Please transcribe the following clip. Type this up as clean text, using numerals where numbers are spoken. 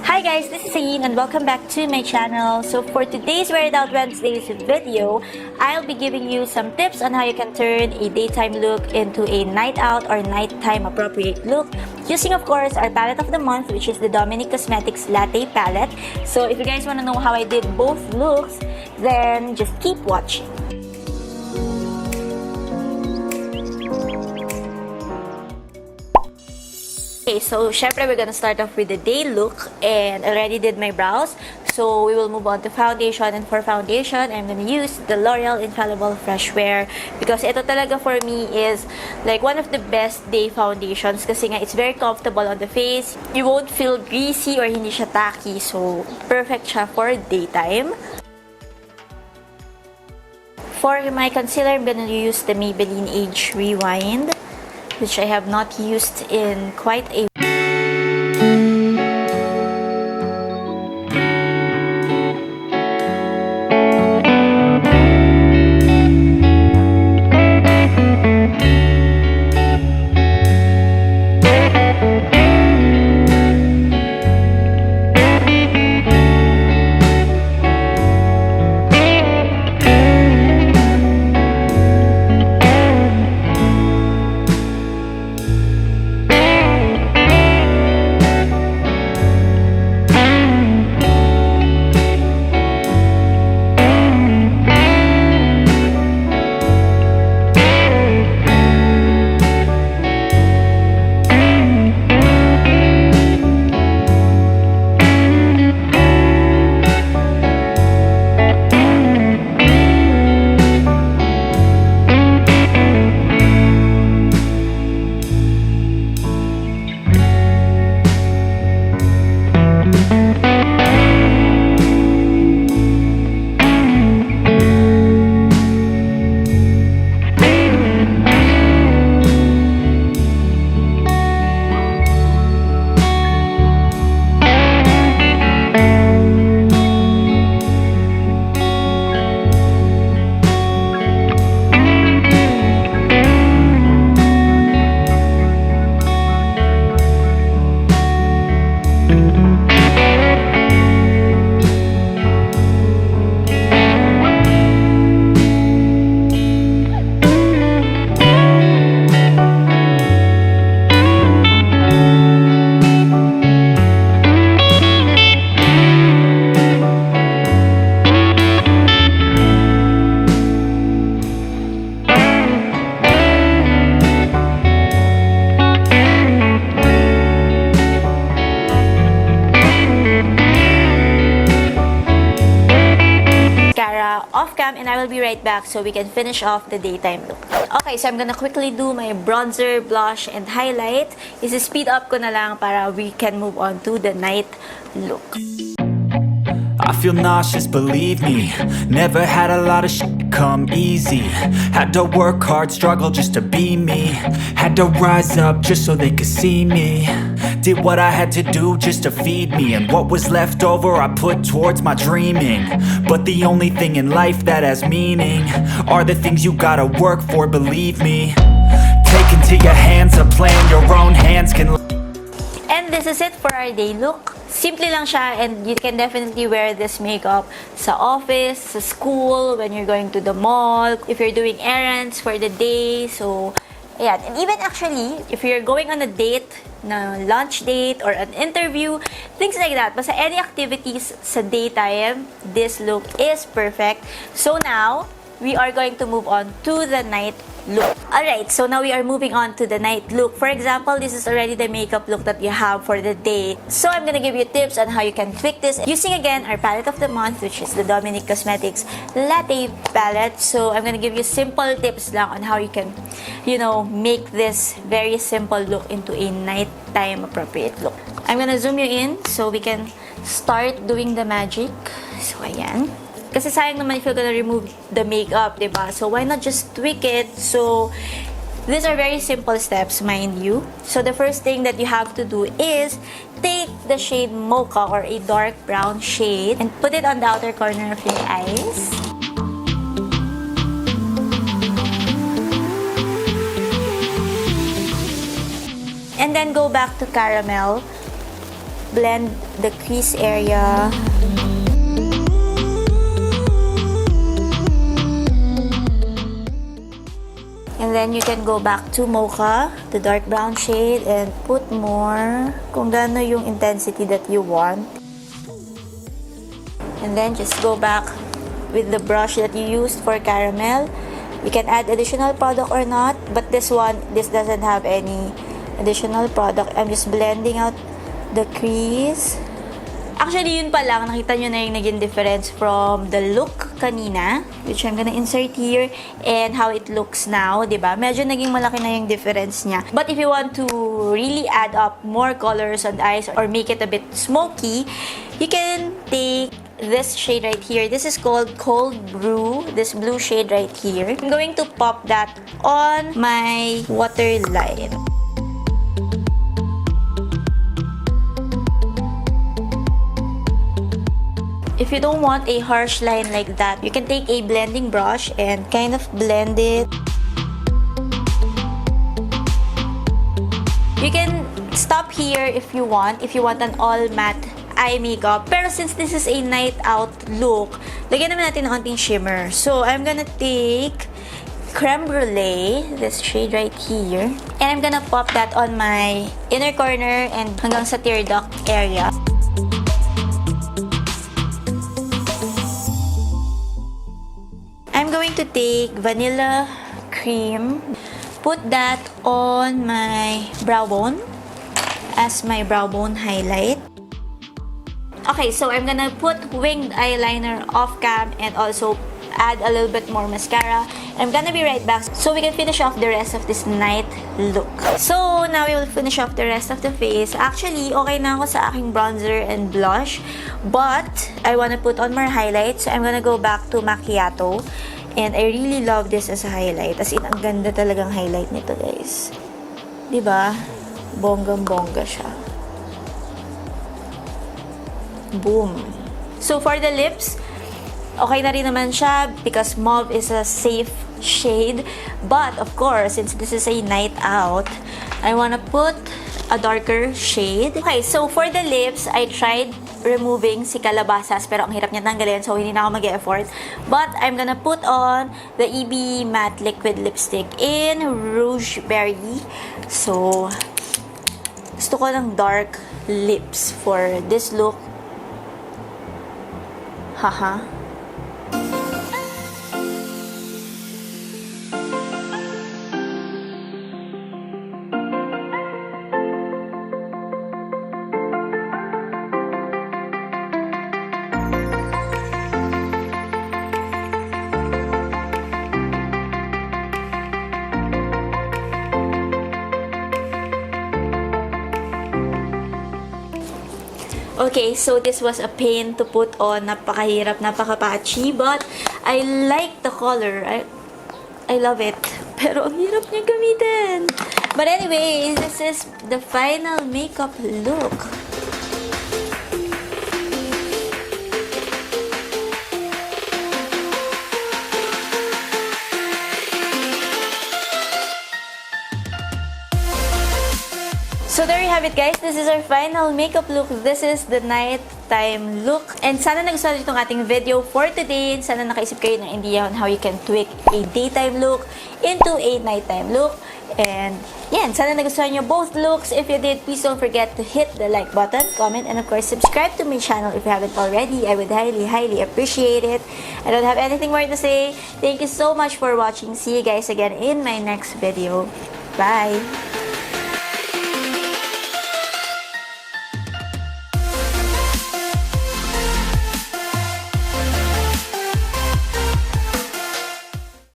Hi guys, this is Ayin and welcome back to my channel. So for today's Wear It Out Wednesdays video, I'll be giving you some tips on how you can turn a daytime look into a night out or nighttime appropriate look using of course our palette of the month, which is the Dominique Cosmetics Latte palette. So if you guys want to know how I did both looks, then just keep watching. Okay, so syempre we're gonna start off with the day look, and I already did my brows, so we will move on to foundation. And for foundation, I'm gonna use the L'Oreal Infallible Fresh Wear because ito talaga for me is like one of the best day foundations kasi nga it's very comfortable on the face. You won't feel greasy or hindi siya tacky, so perfect siya for daytime. For my concealer, I'm gonna use the Maybelline Age Rewind, which I have not used in quite a off-cam, and I will be right back so we can finish off the daytime look. Okay, so I'm gonna quickly do my bronzer, blush, and highlight. Speed up ko na lang para we can move on to the night look. I feel nauseous, believe me. Never had a lot of shit come easy. Had to work hard, struggle just to be me. Had to rise up just so they could see me. Did what I had to do just to feed me, and what was left over I put towards my dreaming. But the only thing in life that has meaning are the things you gotta work for, believe me. Take into your hands a plan your own hands can. And this is it for our day look. Simple lang siya, and you can definitely wear this makeup sa office, sa school, when you're going to the mall, if you're doing errands for the day. So, ayan. And even actually, if you're going on a date, na lunch date or an interview, things like that. Basta any activities sa daytime, this look is perfect. So now, we are going to move on to the night look. Alright, so now we are moving on to the night look. For example, this is already the makeup look that you have for the day. So I'm gonna give you tips on how you can tweak this using again our palette of the month, which is the Dominique Cosmetics Latte palette. So I'm gonna give you simple tips lang on how you can, make this very simple look into a nighttime appropriate look. I'm gonna zoom you in so we can start doing the magic. So ayan. Kasi sayang naman if you're gonna remove the makeup, diba? So why not just tweak it? So these are very simple steps, mind you. So the first thing that you have to do is take the shade Mocha or a dark brown shade and put it on the outer corner of your eyes. And then go back to caramel blend the crease area. And then you can go back to mocha, the dark brown shade, and put more kung gaano yung intensity that you want. And then just go back with the brush that you used for caramel. You can add additional product or not, but this doesn't have any additional product. I'm just blending out the crease. Actually, yun pa lang, nakita nyo na yung naging difference from the look kanina, which I'm gonna insert here, and how it looks now, diba? Medyo naging malaki na yung difference niya. But if you want to really add up more colors on the eyes or make it a bit smoky, you can take this shade right here. This is called Cold Brew, this blue shade right here. I'm going to pop that on my waterline. If you don't want a harsh line like that, you can take a blending brush and kind of blend it. You can stop here if you want an all matte eye makeup. Pero since this is a night out look, lagyan naman natin ng konting shimmer. So, I'm gonna take Creme Brulee, this shade right here, and I'm gonna pop that on my inner corner and hanggang sa tear duct area. I'm going to take Vanilla Cream, put that on my brow bone as my brow bone highlight. Okay, so I'm gonna put winged eyeliner off cam and also add a little bit more mascara. I'm gonna be right back so we can finish off the rest of this night look. So, now we will finish off the rest of the face. Actually, okay na ako sa aking bronzer and blush, but I wanna put on more highlights. So, I'm gonna go back to Macchiato. And I really love this as a highlight. As in, ang ganda talagang highlight nito, guys. Diba? Bonggang-bongga siya. Boom. So, for the lips, okay na rin naman siya because mauve is a safe shade. But, of course, since this is a night out, I wanna put a darker shade. Okay, so for the lips, I tried removing si Calabasas pero ang hirap niya tanggalin so hindi na ako mag-e-effort. But I'm gonna put on the EB Matte Liquid Lipstick in Rouge Berry. So, gusto ko ng dark lips for this look. Haha. Okay, so this was a pain to put on. Napakahirap, napaka-patchy, but I like the color. I love it. Pero ang hirap niya gamitin. But anyways, this is the final makeup look. So there you have it, guys. This is our final makeup look. This is the nighttime look. And sana nagustuhan itong ating video for today. And sana nakaisip kayo ng idea on how you can tweak a daytime look into a nighttime look. And yan, sana nagustuhan nyo both looks. If you did, please don't forget to hit the like button, comment, and of course, subscribe to my channel if you haven't already. I would highly, highly appreciate it. I don't have anything more to say. Thank you so much for watching. See you guys again in my next video. Bye!